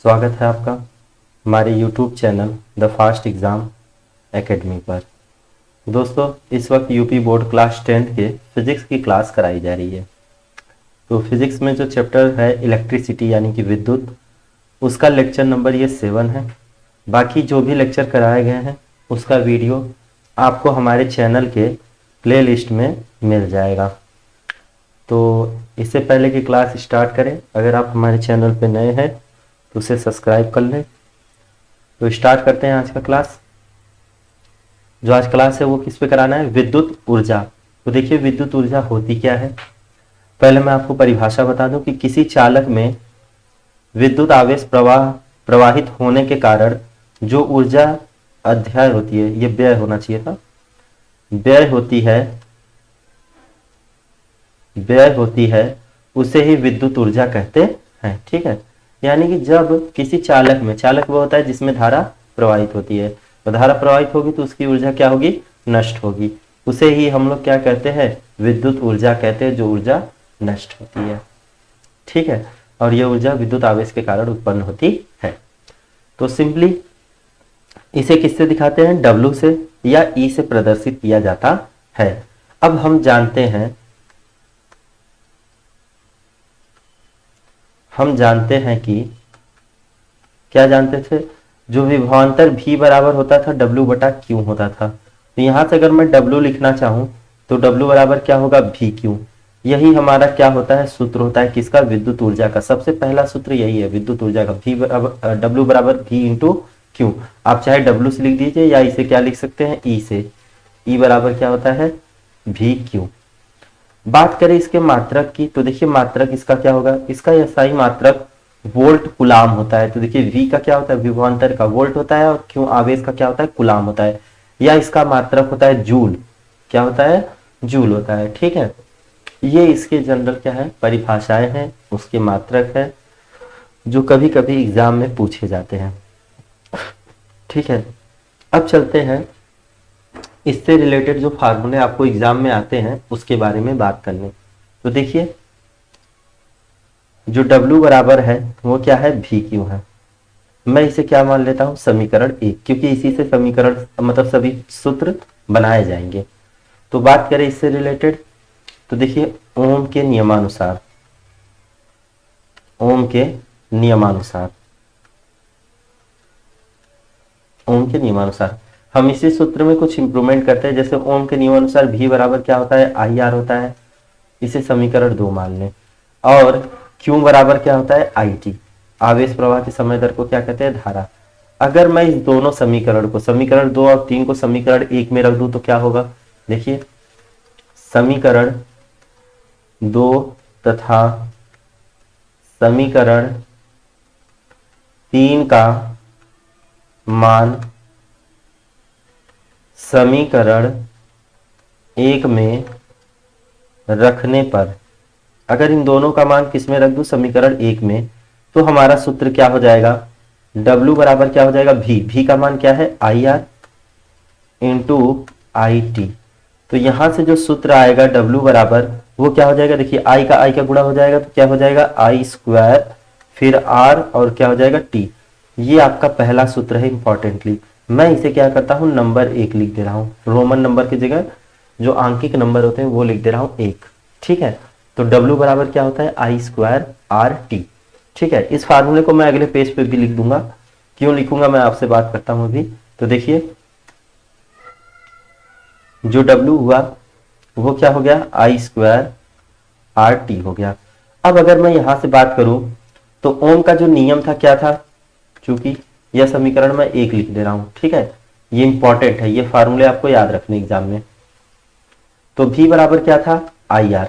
स्वागत है आपका हमारे YouTube channel the fast exam academy पर। दोस्तों, इस वक्त यूपी बोर्ड क्लास 10th के फिजिक्स की क्लास कराई जा रही है। तो फिजिक्स में जो चैप्टर है इलेक्ट्रिसिटी यानी कि विद्युत, उसका लेक्चर नंबर ये 7 है। बाकी जो भी लेक्चर कराए गए हैं उसका वीडियो आपको हमारे चैनल के प्लेलिस्ट में मिल जाएगा। तो इससे पहले कि क्लास स्टार्ट करें, अगर आप हमारे चैनल पर नए हैं तो उसे सब्सक्राइब कर लें। तो स्टार्ट करते हैं आज का क्लास। जो आज क्लास है वो किस पे कराना है? विद्युत ऊर्जा। तो देखिए, विद्युत ऊर्जा होती क्या है। पहले मैं आपको परिभाषा बता दूं कि किसी चालक में विद्युत आवेश प्रवाहित होने के कारण जो ऊर्जा अध्यय होती है, ये व्यय होना चाहिए था, व्यय होती है उसे ही विद्युत ऊर्जा कहते हैं। ठीक है, यानी कि जब किसी चालक में, चालक वो होता है जिसमें धारा प्रवाहित होती है, तो धारा प्रवाहित होगी तो उसकी ऊर्जा क्या होगी? नष्ट होगी। उसे ही हम लोग क्या कहते हैं? विद्युत ऊर्जा कहते हैं, जो ऊर्जा नष्ट होती है। ठीक है, और यह ऊर्जा विद्युत आवेश के कारण उत्पन्न होती है। तो सिंपली इसे किससे दिखाते हैं? W से या E से प्रदर्शित किया जाता है। अब हम जानते हैं कि क्या जानते थे? जो विभवांतर V बराबर होता था W बटा Q होता था। तो यहां से अगर मैं W लिखना चाहूं तो W बराबर क्या होगा? VQ। यही हमारा क्या होता है? सूत्र होता है किसका? विद्युत ऊर्जा का। सबसे पहला सूत्र यही है विद्युत ऊर्जा का, W बराबर V इंटू Q। आप चाहे W से लिख दीजिए या इसे क्या लिख सकते हैं? E से। E बराबर क्या होता है? VQ। बात करें इसके मात्रक की, तो देखिए मात्रक इसका क्या होगा? इसका SI मात्रक वोल्ट कुलाम होता है। तो देखिए V का क्या होता है? विभवांतर का वोल्ट होता है, और Q आवेश का क्या होता है? कुलाम होता है। या इसका मात्रक होता है जूल। क्या होता है? जूल होता है। ठीक है, ये इसके जनरल क्या है? परिभाषाएं हैं, उसके मात्रक है जो कभी कभी एग्जाम में पूछे जाते हैं। ठीक है, अब चलते हैं इससे रिलेटेड जो फार्मूले आपको एग्जाम में आते हैं उसके बारे में बात करने। तो देखिए, जो W बराबर है वो क्या है? VQ है। मैं इसे क्या मान लेता हूं? समीकरण 1, क्योंकि इसी से समीकरण मतलब सभी सूत्र बनाए जाएंगे। तो बात करें इससे रिलेटेड, तो देखिए ओम के नियमानुसार, हम इसी सूत्र में कुछ इंप्रूवमेंट करते हैं। जैसे ओम के नियमानुसार V बराबर क्या होता है? IR होता है, इसे समीकरण 2 मान लें। और Q बराबर क्या होता है? IT, आवेश प्रवाह के समय दर को क्या कहते हैं? धारा। अगर मैं इस दोनों समीकरण को, समीकरण 2 और 3 को समीकरण 1 में रख दूं तो क्या होगा? देखिए, समीकरण 2 तथा समीकरण 3 का मान समीकरण 1 में रखने पर, अगर इन दोनों का मान किस में रख दूं? समीकरण 1 में, तो हमारा सूत्र क्या हो जाएगा? W बराबर क्या हो जाएगा? V का मान क्या है? IR into IT। तो यहां से जो सूत्र आएगा W बराबर, वो क्या हो जाएगा? देखिए I का गुणा हो जाएगा तो क्या हो जाएगा? I स्क्वायर, फिर R और क्या हो जाएगा? T। ये आपका पहला सूत्र है। इंपॉर्टेंटली मैं इसे क्या करता हूं? नंबर 1 लिख दे रहा हूं। रोमन नंबर की जगह जो आंकिक नंबर होते हैं वो लिख दे रहा हूं 1। ठीक है, तो W बराबर क्या होता है? I square RT। ठीक है, इस फार्मूले को मैं अगले पेज पे भी लिख दूंगा। क्यों लिखूंगा मैं आपसे बात करता हूं अभी। तो देखिए, जो W हुआ वो क्या हो गया? I स्क्वायर RT हो गया। अब अगर मैं यहां से बात करूं तो ओम का जो नियम था क्या था? चूंकि यह समीकरण मैं 1 लिख दे रहा हूं। ठीक है, ये इंपॉर्टेंट है, ये फार्मूले आपको याद रखने एग्जाम में। तो V बराबर क्या था? IR।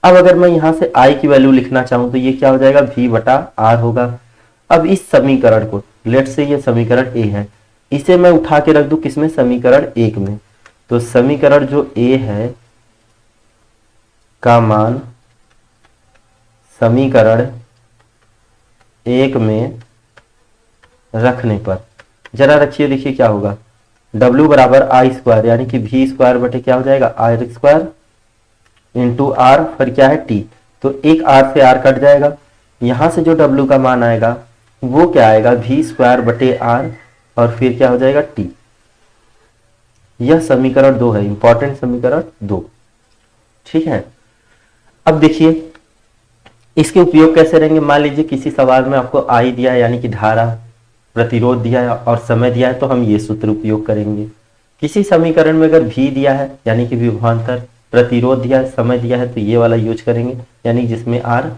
अब अगर मैं यहां से I की वैल्यू लिखना चाहूं तो ये क्या हो जाएगा? V बटा R होगा। अब इस समीकरण को, लेट से ये समीकरण A है, इसे मैं उठा के रख दूं किसमें? समीकरण 1 में। तो समीकरण जो A है का मान समीकरण 1 में रखने पर, जरा रखिए, देखिए क्या होगा? W बराबर I स्क्वायर यानी कि V स्क्वायर बटे क्या हो जाएगा? R स्क्वायर इंटू R, फिर क्या है? T। तो एक R से R कट जाएगा। यहां से जो W का मान आएगा वो क्या आएगा वी स्क्वायर बटे आर और फिर क्या हो जाएगा टी। यह समीकरण 2 है, इंपॉर्टेंट समीकरण 2। ठीक है, अब देखिए इसके उपयोग कैसे रहेंगे। मान लीजिए किसी सवाल में आपको आई दिया है यानी कि धारा, प्रतिरोध दिया है और समय दिया है, तो हम ये सूत्र उपयोग करेंगे। किसी समीकरण में अगर भी दिया है यानी कि विभवांतर, प्रतिरोध दिया है, समय दिया है, तो ये वाला यूज करेंगे यानी जिसमें आर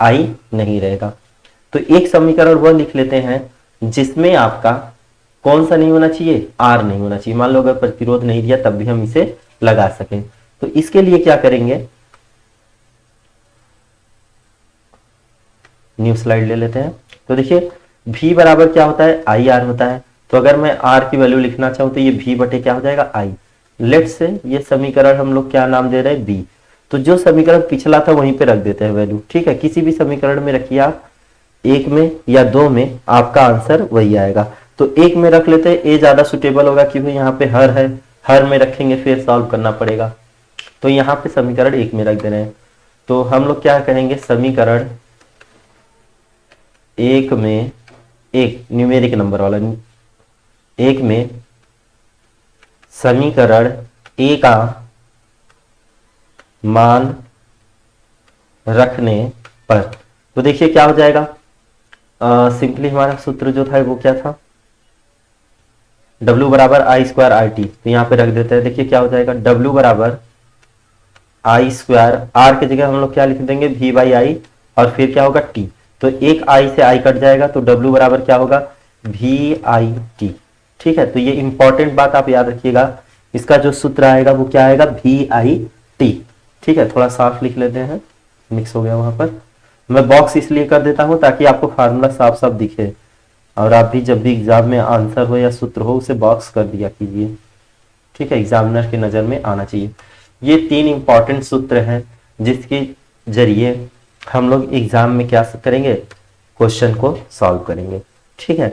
आई नहीं रहेगा। तो एक समीकरण वह लिख लेते हैं जिसमें आपका कौन सा नहीं होना चाहिए, आर नहीं होना चाहिए। मान लो अगर प्रतिरोध नहीं दिया तब भी हम इसे लगा सकें। तो इसके लिए क्या करेंगे, न्यू स्लाइड ले लेते हैं। तो देखिए v बराबर क्या होता है, आई आर होता है। तो अगर मैं r की वैल्यू लिखना चाहूं तो ये v बटे क्या हो जाएगा, i। लेट से ये समीकरण हम लोग क्या नाम दे रहे हैं, b। तो जो समीकरण पिछला था वहीं पे रख देते हैं वैल्यू। ठीक है, किसी भी समीकरण में रखिए आप, एक में या दो में, आपका आंसर वही आएगा। तो एक में रख लेते हैं, ए ज्यादा सुटेबल होगा क्योंकि यहाँ पे हर है, हर में रखेंगे फिर सॉल्व करना पड़ेगा। तो यहाँ पे समीकरण एक में रख दे रहे हैं। तो हम लोग क्या कहेंगे, समीकरण एक में, एक न्यूमेरिक नंबर वाला, एक में समीकरण ए का मान रखने पर, तो देखिए क्या हो जाएगा, सिंपली हमारा सूत्र जो था वो क्या था, W बराबर आई स्क्वायर आर टी। तो यहाँ पे रख देते हैं, देखिए क्या हो जाएगा, W बराबर आई स्क्वायर, आर की जगह हम लोग क्या लिख देंगे, V बाई आई, और फिर क्या होगा T। तो एक आई से आई कट जाएगा तो W बराबर क्या होगा, वी आई टी। ठीक है, तो ये इंपॉर्टेंट बात आप याद रखिएगा, इसका जो सूत्र आएगा वो क्या आएगा, वी आई टी। ठीक है, थोड़ा साफ लिख लेते हैं, मिक्स हो गया वहां पर। मैं बॉक्स इसलिए कर देता हूं ताकि आपको फार्मूला साफ साफ दिखे, और आप भी जब भी एग्जाम में आंसर हो या सूत्र हो उसे बॉक्स कर दिया कीजिए। ठीक है, एग्जामिनर की नजर में आना चाहिए। ये 3 इंपॉर्टेंट सूत्र हैं जिसके जरिए हम लोग एग्जाम में क्या करेंगे, क्वेश्चन को सॉल्व करेंगे। ठीक है,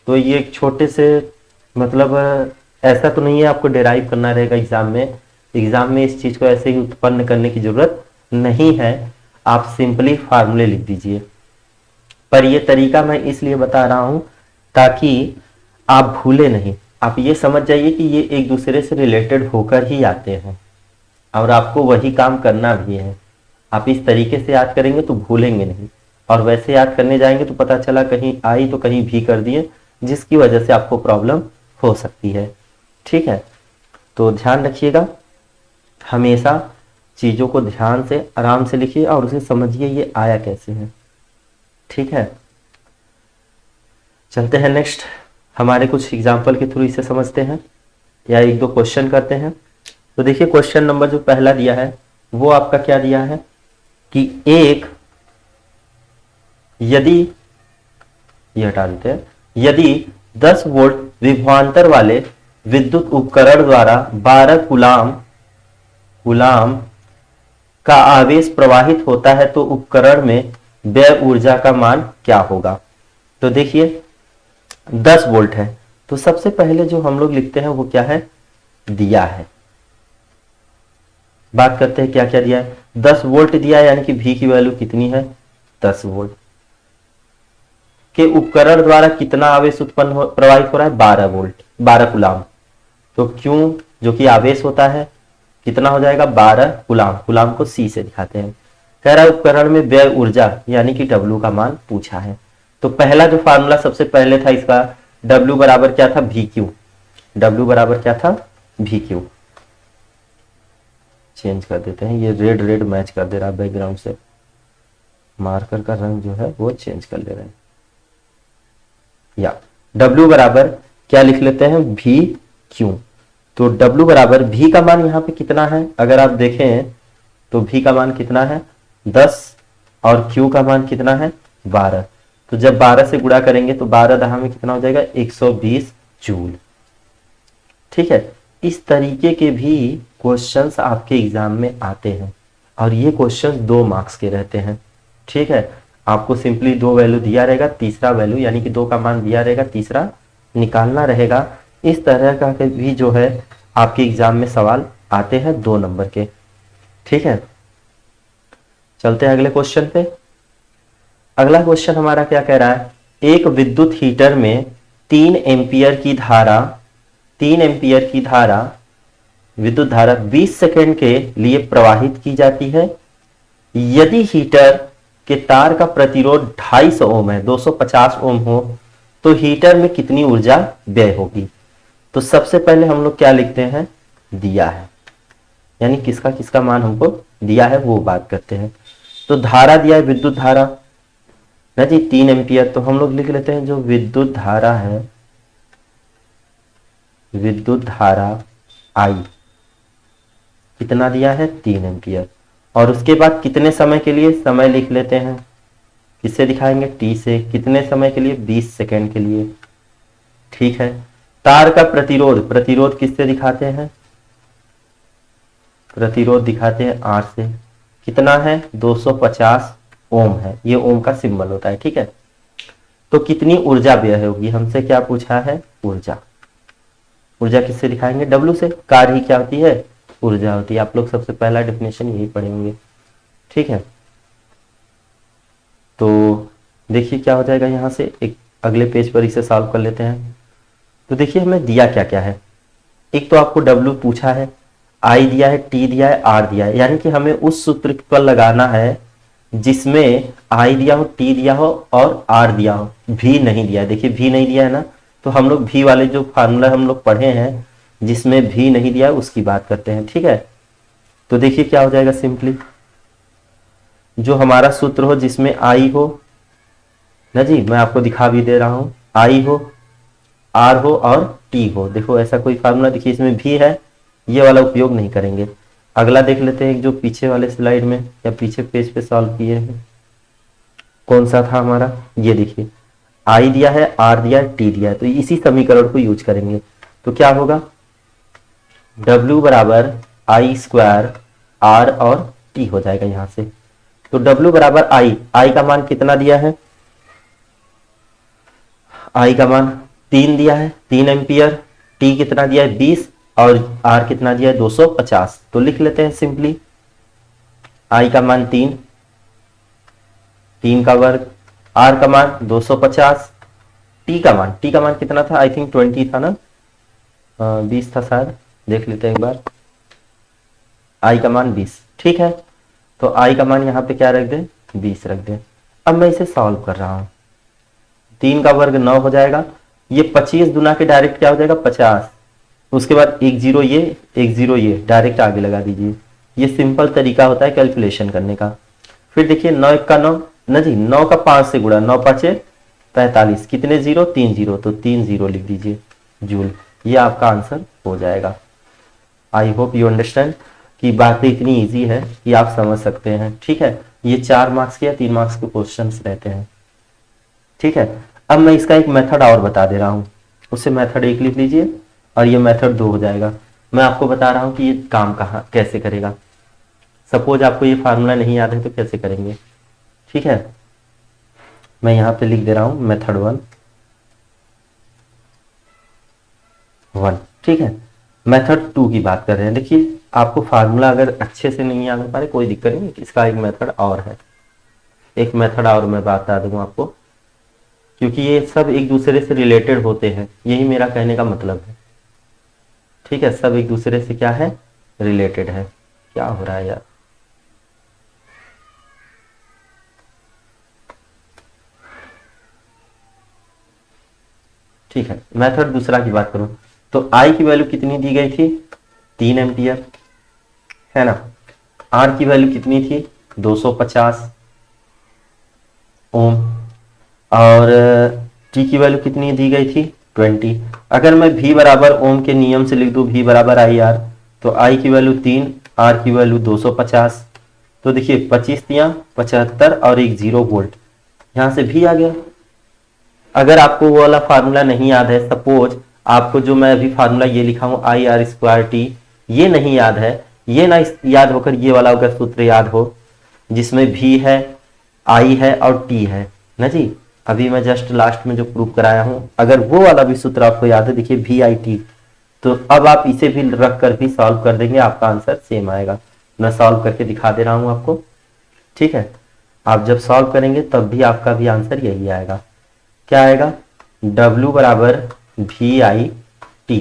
तो ये एक छोटे से, मतलब ऐसा तो नहीं है आपको डिराइव करना रहेगा एग्जाम में। एग्जाम में इस चीज को ऐसे ही उत्पन्न करने की जरूरत नहीं है, आप सिंपली फार्मूले लिख दीजिए। पर ये तरीका मैं इसलिए बता रहा हूं ताकि आप भूले नहीं, आप ये समझ जाइए कि ये एक दूसरे से रिलेटेड होकर ही आते हैं और आपको वही काम करना भी है। आप इस तरीके से याद करेंगे तो भूलेंगे नहीं, और वैसे याद करने जाएंगे तो पता चला कहीं आई तो कहीं भी कर दिए, जिसकी वजह से आपको प्रॉब्लम हो सकती है। ठीक है, तो ध्यान रखिएगा, हमेशा चीजों को ध्यान से आराम से लिखिए और उसे समझिए ये आया कैसे है। ठीक है, चलते हैं नेक्स्ट, हमारे कुछ एग्जाम्पल के थ्रू इसे समझते हैं या एक दो क्वेश्चन करते हैं। तो देखिए क्वेश्चन नंबर जो पहला दिया है वो आपका क्या दिया है कि एक, यदि, ये हटा देते हैं, यदि 10 वोल्ट विभवांतर वाले विद्युत उपकरण द्वारा 12 कूलाम का आवेश प्रवाहित होता है तो उपकरण में व्यय ऊर्जा का मान क्या होगा। तो देखिए 10 वोल्ट है, तो सबसे पहले जो हम लोग लिखते हैं वो क्या है, दिया है। बात करते हैं क्या क्या दिया है, 10 वोल्ट दिया है यानी कि V की वैल्यू कितनी है, 10 वोल्ट के उपकरण द्वारा कितना आवेश उत्पन्न प्रवाहित हो रहा है, 12 वोल्ट, 12 कूलाम। तो क्यों, जो कि आवेश होता है कितना हो जाएगा, 12 कूलाम। कूलाम को C से दिखाते हैं। कह रहा है उपकरण में व्यय ऊर्जा यानी कि W का मान पूछा है। तो पहला जो फार्मूला सबसे पहले था इसका, W बराबर क्या था, VQ। W बराबर क्या था, VQ। चेंज कर देते हैं, ये रेड रेड मैच कर दे रहा है बैकग्राउंड से, मार्कर का रंग जो है वो चेंज कर ले रहे हैं। या W बराबर क्या लिख लेते हैं, VQ। तो W बराबर V का मान यहाँ पे कितना है, अगर आप देखें तो V का मान कितना है, 10, और Q का मान कितना है, 12। तो जब 12 से गुणा करेंगे तो 12 दहा में कितना हो जाएगा, 120 जूल। ठीक है, इस तरीके के भी क्वेश्चंस आपके एग्जाम में आते हैं और ये क्वेश्चंस 2 मार्क्स के रहते हैं। ठीक है, आपको सिंपली 2 वैल्यू दिया रहेगा, तीसरा वैल्यू यानी कि 2 का मान दिया रहेगा, तीसरा निकालना रहेगा। इस तरह का भी जो है आपके एग्जाम में सवाल आते हैं 2 नंबर के। ठीक है, चलते हैं अगले क्वेश्चन पे। अगला क्वेश्चन हमारा क्या कह रहा है एक विद्युत हीटर में 3 एम्पियर की धारा विद्युत धारा 20 सेकंड के लिए प्रवाहित की जाती है। यदि हीटर के तार का प्रतिरोध 250 ओम है, 250 ओम हो, तो हीटर में कितनी ऊर्जा व्यय होगी? तो सबसे पहले हम लोग क्या लिखते हैं? दिया है, यानी किसका किसका मान हमको दिया है वो बात करते हैं। तो धारा दिया है, विद्युत धारा ना जी 3 एम्पियर, तो हम लोग लिख लेते हैं जो विद्युत धारा है, विद्युत धारा आई कितना दिया है? 3 एम्पियर। और उसके बाद कितने समय के लिए? समय लिख लेते हैं, किससे दिखाएंगे? टी से। कितने समय के लिए? 20 सेकेंड के लिए। ठीक है। तार का प्रतिरोध, प्रतिरोध किससे दिखाते हैं? प्रतिरोध दिखाते हैं आर से। कितना है? 250 ओम है, ये ओम का सिंबल होता है। ठीक है। तो कितनी ऊर्जा व्यय होगी? हमसे क्या पूछा है? ऊर्जा। ऊर्जा किससे दिखाएंगे? डब्ल्यू से। कार्य ही क्या होती है? ऊर्जा होती है। आप लोग सबसे पहला डेफिनेशन यही पढ़ेंगे। ठीक है। तो देखिए क्या हो जाएगा, यहां से एक अगले पेज पर इसे सॉल्व कर लेते हैं। तो देखिए हमें दिया क्या क्या है। एक तो आपको डब्ल्यू पूछा है, आई दिया है, टी दिया है, आर दिया है, यानी कि हमें उस सूत्र पर लगाना है जिसमें आई दिया हो, टी दिया हो और आर दिया हो। भी नहीं दिया है, देखिए भी नहीं दिया है ना, तो हम लोग भी वाले जो फार्मूला हम लोग पढ़े हैं जिसमें भी नहीं दिया है उसकी बात करते हैं। ठीक है। तो देखिए क्या हो जाएगा, सिंपली जो हमारा सूत्र हो जिसमें आई हो ना जी, मैं आपको दिखा भी दे रहा हूं, आई हो, आर हो और टी हो। देखो ऐसा कोई फार्मूला, देखिए इसमें भी है, ये वाला उपयोग नहीं करेंगे। अगला देख लेते हैं जो पीछे वाले स्लाइड में या पीछे पेज पे सॉल्व किए हैं, कौन सा था हमारा? ये देखिए आई दिया है, आर दिया है, टी दिया है, तो इसी समीकरण को यूज करेंगे। तो क्या होगा? W बराबर आई स्क्वायर आर और टी हो जाएगा यहां से। तो W बराबर आई का मान कितना दिया है? आई का मान 3 दिया है, 3 एम्पियर। टी कितना दिया है? 20। और आर कितना दिया है? 250। तो लिख लेते हैं सिंपली, आई का मान 3, 3 का वर्ग, आर का मान 250, टी का मान कितना था? आई थिंक 20 था ना, 20 था शायद, देख लेते हैं एक बार। आई का मान 20। ठीक है। तो आई का मान यहाँ पे क्या रख दे? 20 रख दे। अब मैं इसे सॉल्व कर रहा हूं। 3 का वर्ग 9 हो जाएगा, ये 25 दुना के डायरेक्ट क्या हो जाएगा? 50। उसके बाद एक जीरो ये, एक जीरो ये, डायरेक्ट आगे लगा दीजिए। ये सिंपल तरीका होता है कैलकुलेशन करने का। फिर देखिए 9 1 का 9 ना जी, 9 का 5 से गुणा, 9 5 45, कितने जीरो? 3 जीरो, तो 3 जीरो लिख दीजिए जूल। ये आपका आंसर हो जाएगा। आई होप यू अंडरस्टैंड कि बातें इतनी इजी है कि आप समझ सकते हैं। ठीक है। ये 4 मार्क्स के या 3 मार्क्स के क्वेश्चंस रहते हैं। ठीक है। अब मैं इसका एक मेथड और बता दे रहा हूं, उससे मेथड 1 लिख लीजिए और ये मेथड 2 हो जाएगा। मैं आपको बता रहा हूं कि ये काम कहाँ कैसे करेगा। सपोज आपको ये फार्मूला नहीं याद है तो कैसे करेंगे? ठीक है। मैं यहां पे लिख दे रहा हूं मेथड 1। ठीक है। मेथड 2 की बात कर रहे हैं। देखिए आपको फार्मूला अगर अच्छे से नहीं याद हो पा रहे कोई दिक्कत नहीं, इसका एक मेथड और है, एक मेथड और मैं बता दूंगा आपको, क्योंकि ये सब एक दूसरे से रिलेटेड होते हैं, यही मेरा कहने का मतलब है। ठीक है। सब एक दूसरे से क्या है? रिलेटेड है। क्या हो रहा है यार? ठीक है। मेथड दूसरा की बात करूं तो आई की वैल्यू कितनी दी गई थी? 3 एम्पियर है ना। आर की वैल्यू कितनी थी? 250 ओम। और टी की वैल्यू कितनी दी गई थी? 20। अगर मैं भी बराबर ओम के नियम से लिख दूं भी बराबर आई आर, तो आई की वैल्यू 3, आर की वैल्यू 250। तो देखिए 25 तियां 75 और एक 0 वोल्ट, यहां से भी आ गया। अगर आपको वो वाला फार्मूला नहीं याद है, सपोज आपको जो मैं अभी फार्मूला ये लिखा हूं आई आर स्क्वायर टी, ये नहीं याद है, ये ना याद होकर ये वाला अगर सूत्र याद हो जिसमें भी है, आई है और टी है ना जी, अभी मैं जस्ट लास्ट में जो प्रूव कराया हूं, अगर वो वाला भी सूत्र आपको याद है, देखिए भी आई टी, तो अब आप इसे भी रख कर भी सॉल्व कर देंगे, आपका आंसर सेम आएगा। मैं सॉल्व करके दिखा दे रहा हूं आपको। ठीक है। आप जब सॉल्व करेंगे तब भी आपका भी आंसर यही आएगा। क्या आएगा, W बराबर वी आई टी।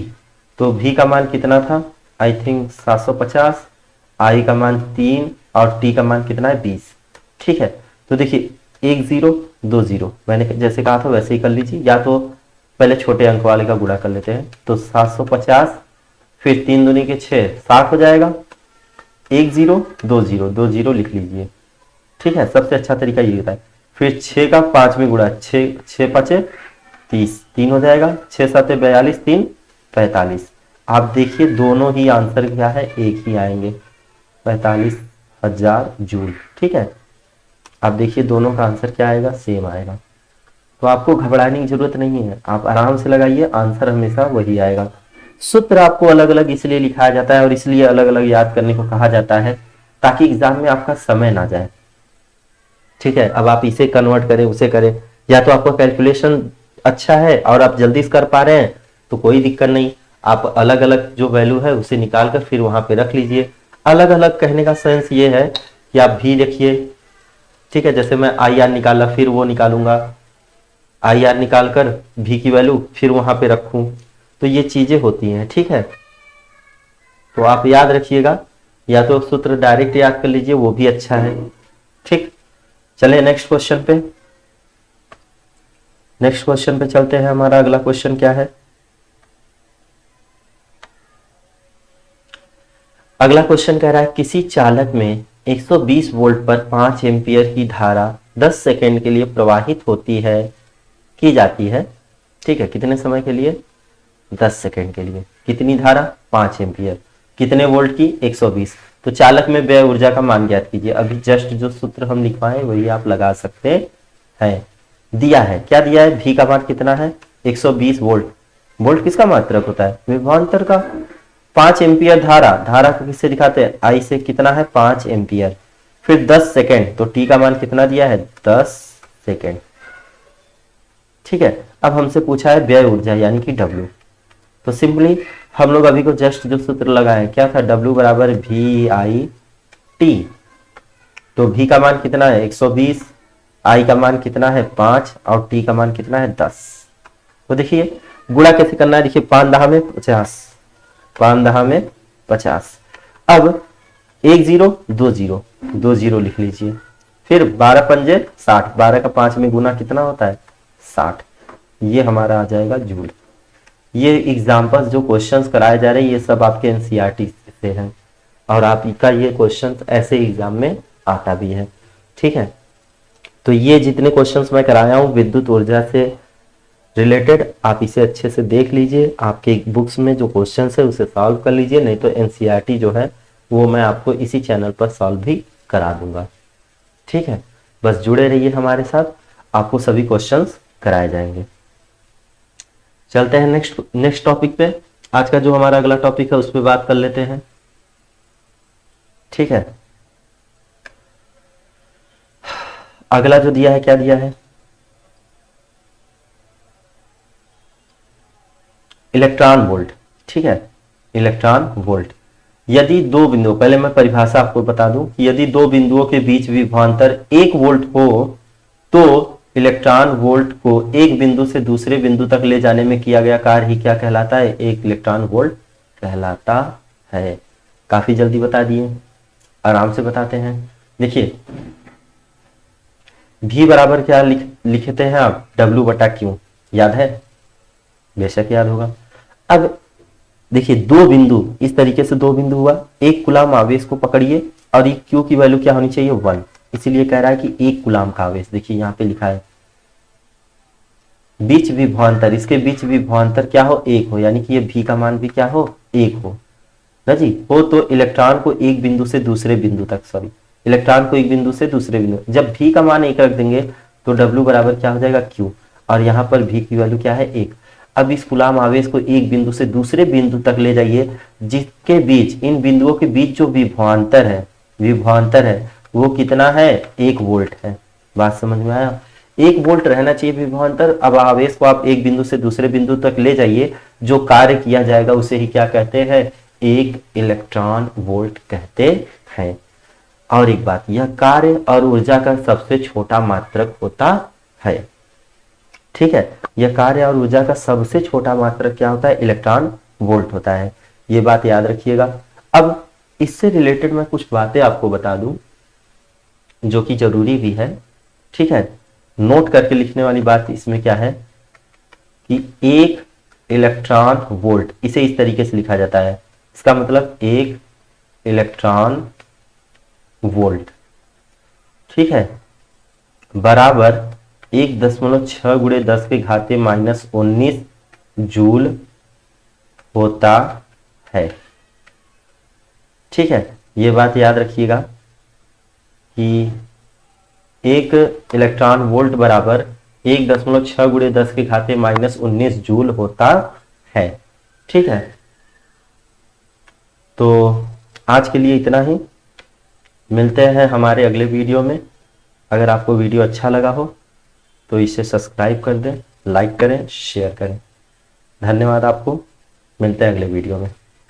तो V का मान कितना था, आई थिंक 750, I का मान 3 और T का मान कितना है 20। ठीक है, तो देखिए 1 0 2 0, मैंने जैसे कहा था वैसे ही कर लीजिए, या तो पहले छोटे अंक वाले का गुणा कर लेते हैं। तो 750 फिर 3 दूनी के 6, 60 हो जाएगा। 1 0 2 0 2 0 लिख लीजिए। ठीक है, सबसे अच्छा तरीका ये होता है। फिर 6 का 5 में गुणा, 6 6 5 30, 3 हो जाएगा। 6 7 42, 3 45। आप देखिए दोनों ही आंसर क्या है, एक ही आएंगे, 45,000 जूल। ठीक है, आप देखिए दोनों का आंसर क्या आएगा, सेम आएगा। तो आपको घबराने की जरूरत नहीं है, आप आराम से लगाइए, आंसर हमेशा वही आएगा। सूत्र आपको अलग अलग इसलिए लिखाया जाता है और इसलिए अलग अलग याद करने को कहा जाता है, ताकि एग्जाम में आपका समय ना जाए। ठीक है, अब आप इसे कन्वर्ट करें उसे करें, या तो आपको कैलकुलेशन अच्छा है और आप जल्दी से कर पा रहे हैं तो कोई दिक्कत नहीं, आप अलग अलग जो वैल्यू है उसे निकाल कर फिर वहां पे रख लीजिए। अलग अलग कहने का सेंस ये है कि आप भी लिखिए। ठीक है, जैसे मैं आई आर निकाला फिर वो निकालूंगा, आई आर निकाल कर भी की वैल्यू फिर वहां पे रखूं, तो ये चीजें होती हैं। ठीक है, तो आप याद रखिएगा, या तो सूत्र डायरेक्ट याद कर लीजिए, वो भी अच्छा है। ठीक, चलिए नेक्स्ट क्वेश्चन पे, नेक्स्ट क्वेश्चन पे चलते हैं। हमारा अगला क्वेश्चन क्या है, अगला क्वेश्चन कह रहा है किसी चालक में 120 वोल्ट पर 5 एम्पियर की धारा 10 सेकेंड के लिए प्रवाहित होती है, की जाती है। ठीक है, कितने समय के लिए, 10 सेकेंड के लिए। कितनी धारा, 5 एम्पियर, कितने वोल्ट की, 120। तो चालक में व्यय ऊर्जा का मान ज्ञात कीजिए। अभी जस्ट जो सूत्र हम लिखवाए वही आप लगा सकते हैं। दिया है, क्या दिया है, भी का मान कितना है, 120 वोल्ट। वोल्ट किसका मात्रक होता है, विभवांतर का। 5 एम्पियर धारा, धारा को किससे दिखाते हैं, आई से, कितना है 5 एम्पियर। फिर 10 सेकेंड, तो टी का मान कितना दिया है, 10 सेकेंड। ठीक है, अब हमसे पूछा है व्यय ऊर्जा यानी कि डब्ल्यू। तो सिंपली हम लोग अभी को जस्ट जो सूत्र लगाए क्या था, W बराबर वी आई टी। तो V का मान कितना है 120, I का मान कितना है 5 और T का मान कितना है 10। तो देखिए गुणा कैसे करना है, देखिए 5 दहा में 50, 5 दहा में 50। अब 1 0 2 0 2 0 लिख लीजिए। फिर 12 पंजे 60, 12 का 5 में गुना कितना होता है 60, ये हमारा आ जाएगा जूल। ये एग्जाम्पल्स जो क्वेश्चंस कराए जा रहे हैं ये सब आपके एनसीईआरटी से हैं, और आपका ये क्वेश्चंस ऐसे एग्जाम में आता भी है। ठीक है, तो ये जितने क्वेश्चंस मैं कराया हूँ विद्युत ऊर्जा से रिलेटेड, आप इसे अच्छे से देख लीजिए, आपके बुक्स में जो क्वेश्चंस है उसे सॉल्व कर लीजिए, नहीं तो एनसीईआरटी जो है वो मैं आपको इसी चैनल पर सॉल्व भी करा दूंगा। ठीक है, बस जुड़े रहिए हमारे साथ, आपको सभी क्वेश्चंस कराए जाएंगे। चलते हैं नेक्स्ट टॉपिक पे। आज का जो हमारा अगला टॉपिक है उस पर बात कर लेते हैं। ठीक है, अगला जो दिया है क्या दिया है, इलेक्ट्रॉन वोल्ट। ठीक है, इलेक्ट्रॉन वोल्ट। यदि दो बिंदु, पहले मैं परिभाषा आपको बता दूं कि यदि दो बिंदुओं के बीच विभवांतर 1 वोल्ट हो तो इलेक्ट्रॉन वोल्ट को एक बिंदु से दूसरे बिंदु तक ले जाने में किया गया कार्य ही क्या कहलाता है, एक इलेक्ट्रॉन वोल्ट कहलाता है। काफी जल्दी बता दिए, आराम से बताते हैं। देखिए भी बराबर क्या लिखते हैं आप, W बटा क्यू, याद है, बेशक याद होगा। अब देखिए दो बिंदु, इस तरीके से दो बिंदु हुआ, एक कूलाम आवेश को पकड़िए और ये क्यू की वैल्यू क्या होनी चाहिए 1, इसीलिए कह रहा है कि एक कूलाम का आवेश। देखिए यहाँ पे लिखा है बीच विभवांतर, इसके बीच विभवांतर क्या हो, 1 हो, यानी कि ये भी का मान भी क्या हो, 1 हो ना जी, हो तो इलेक्ट्रॉन को एक बिंदु से दूसरे बिंदु तक, सॉरी इलेक्ट्रॉन को एक बिंदु से दूसरे बिंदु, जब भी का मान 1 रख देंगे तो W बराबर क्या हो जाएगा Q, और यहाँ पर भी की वैल्यू क्या है 1। अब इस कूलाम आवेश को एक बिंदु से दूसरे बिंदु तक ले जाइए, जिसके बीच, इन बिंदुओं के बीच जो विभवांतर है वो कितना है, 1 वोल्ट है। बात समझ में आया, 1 वोल्ट रहना चाहिए विभवांतर। अब आवेश को आप एक बिंदु से दूसरे बिंदु तक ले जाइए, जो कार्य किया जाएगा उसे ही क्या कहते हैं, एक इलेक्ट्रॉन वोल्ट कहते हैं। और एक बात, यह कार्य और ऊर्जा का सबसे छोटा मात्रक होता है। ठीक है, यह कार्य और ऊर्जा का सबसे छोटा मात्रक क्या होता है, इलेक्ट्रॉन वोल्ट होता है। ये बात याद रखिएगा। अब इससे रिलेटेड मैं कुछ बातें आपको बता दूं जो कि जरूरी भी है। ठीक है, नोट करके लिखने वाली बात इसमें क्या है कि एक इलेक्ट्रॉन वोल्ट, इसे इस तरीके से लिखा जाता है, इसका मतलब एक इलेक्ट्रॉन वोल्ट, ठीक है, बराबर 1.6 गुणे 10 के घाते -19 जूल होता है। ठीक है, ये बात याद रखिएगा कि एक इलेक्ट्रॉन वोल्ट बराबर 1.6 गुणे 10 के घाते -19 जूल होता है। ठीक है, तो आज के लिए इतना ही, मिलते हैं हमारे अगले वीडियो में। अगर आपको वीडियो अच्छा लगा हो तो इसे सब्सक्राइब कर दें, लाइक करें, शेयर करें। धन्यवाद आपको, मिलते हैं अगले वीडियो में।